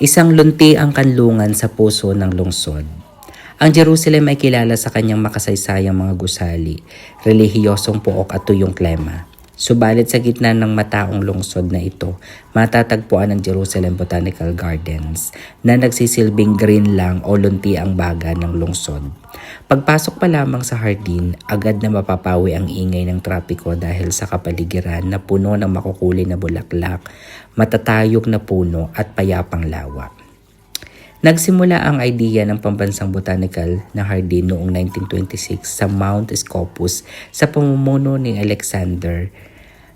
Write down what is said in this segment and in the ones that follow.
Isang lunti ang kanlungan sa puso ng lungsod. Ang Jerusalem ay kilala sa kanyang makasaysayang mga gusali, relihiyosong puok at tuyong klema. Subalit sa gitna ng mataong lungsod na ito, matatagpuan ang Jerusalem Botanical Gardens na nagsisilbing green lang o lunti ang baga ng lungsod. Pagpasok pa lamang sa hardin, agad na mapapawi ang ingay ng trapiko dahil sa kapaligiran na puno ng makukulay na bulaklak, matatayog na puno at payapang lawa. Nagsimula ang idea ng pambansang botanical na hardin noong 1926 sa Mount Scopus sa pamumuno ni Alexander.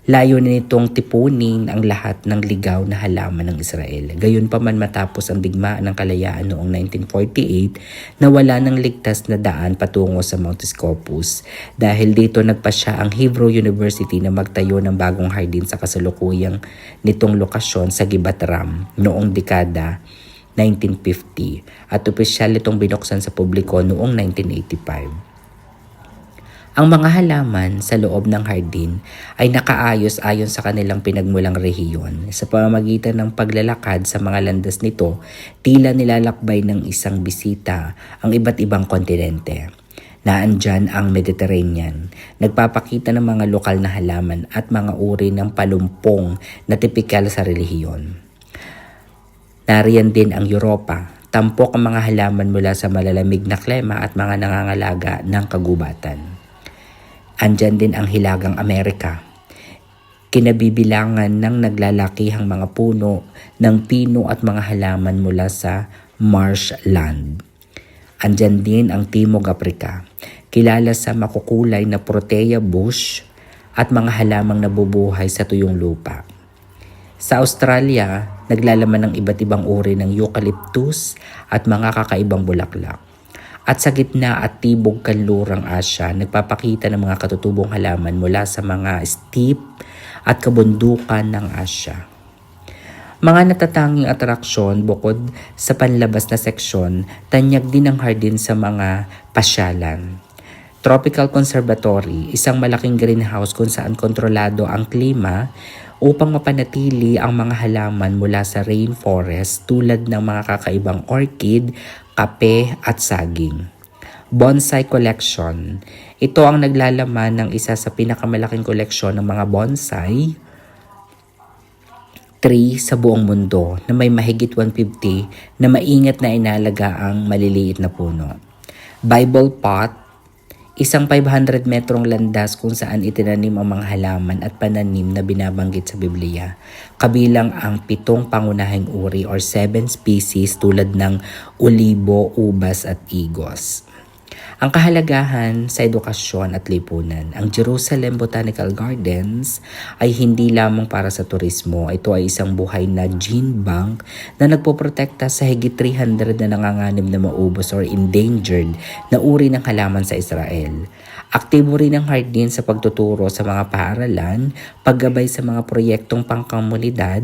Layunin nitong tipunin ang lahat ng ligaw na halaman ng Israel. Gayunpaman matapos ang digmaan ng kalayaan noong 1948, nawala ng ligtas na daan patungo sa Mount Scopus. Dahil dito nagpasya ang Hebrew University na magtayo ng bagong hardin sa kasalukuyang nitong lokasyon sa Gibat Ram noong dekada 1950 at opisyal itong binuksan sa publiko noong 1985. Ang mga halaman sa loob ng hardin ay nakaayos ayon sa kanilang pinagmulang rehiyon. Sa pamamagitan ng paglalakad sa mga landas nito, tila nilalakbay ng isang bisita ang iba't ibang kontinente. Naandyan ang Mediterranean, nagpapakita ng mga lokal na halaman at mga uri ng palumpong na tipikal sa relihiyon. Nariyan din ang Europa, tampok ang mga halaman mula sa malalamig na klima at mga nangangalaga ng kagubatan. Andyan din ang Hilagang Amerika, kinabibilangan ng naglalakihang mga puno ng pino at mga halaman mula sa marshland. Andyan din ang Timog Afrika, kilala sa makukulay na protea bush at mga halamang nabubuhay sa tuyong lupa. Sa Australia, naglalaman ng iba't ibang uri ng eucalyptus at mga kakaibang bulaklak. At sa gitna at tibok kanlurang Asya, nagpapakita ng mga katutubong halaman mula sa mga steppe at kabundukan ng Asya. Mga natatanging atraksyon bukod sa panlabas na seksyon, tanyag din ang hardin sa mga pasyalan. Tropical Conservatory, isang malaking greenhouse kung saan kontrolado ang klima upang mapanatili ang mga halaman mula sa rainforest tulad ng mga kakaibang orchid, kape at saging. Bonsai Collection. Ito ang naglalaman ng isa sa pinakamalaking koleksyon ng mga bonsai tree sa buong mundo na may mahigit 150 na maingat na inalaga ang maliliit na puno. Bible Pot. Isang 500 metrong landas kung saan itinanim ang mga halaman at pananim na binabanggit sa Biblia. Kabilang ang 7 pangunahing uri or 7 species tulad ng olibo, ubas at igos. Ang kahalagahan sa edukasyon at lipunan. Ang Jerusalem Botanical Gardens ay hindi lamang para sa turismo. Ito ay isang buhay na gene bank na nagpoprotekta sa higit 300 na nanganganib na maubos or endangered na uri ng halaman sa Israel. Aktibo rin ang hardin sa pagtuturo sa mga paaralan, paggabay sa mga proyektong pangkomunidad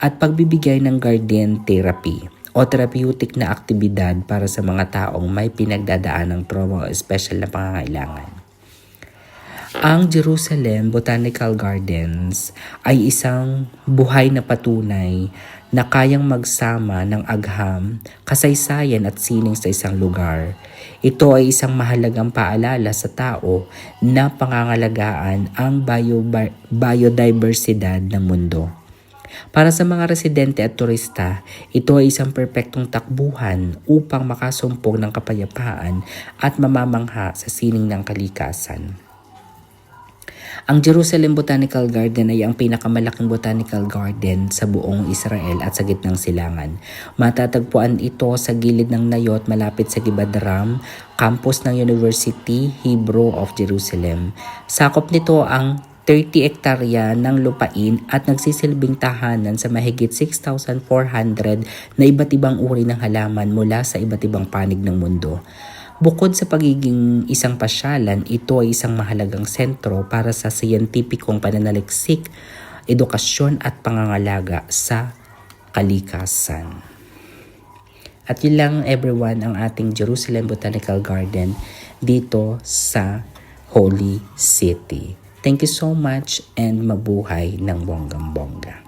at pagbibigay ng garden therapy o therapeutic na aktibidad para sa mga taong may pinagdadaan ng trauma o special na pangangailangan. Ang Jerusalem Botanical Gardens ay isang buhay na patunay na kayang magsama ng agham, kasaysayan at sining sa isang lugar. Ito ay isang mahalagang paalala sa tao na pangangalagaan ang biodiversidad ng mundo. Para sa mga residente at turista, ito ay isang perpektong takbuhan upang makasumpong ng kapayapaan at mamamangha sa sining ng kalikasan. Ang Jerusalem Botanical Garden ay ang pinakamalaking botanical garden sa buong Israel at sa gitnang silangan. Matatagpuan ito sa gilid ng Nayot malapit sa Gibat Ram, campus ng University Hebrew of Jerusalem. Sakop nito ang 30 hektarya ng lupain at nagsisilbing tahanan sa mahigit 6,400 na iba't ibang uri ng halaman mula sa iba't ibang panig ng mundo. Bukod sa pagiging isang pasyalan, ito ay isang mahalagang sentro para sa siyentipikong pananaliksik, edukasyon at pangangalaga sa kalikasan. At yun lang everyone ang ating Jerusalem Botanical Garden dito sa Holy City. Thank you so much and mabuhay ng bonggang-bongga.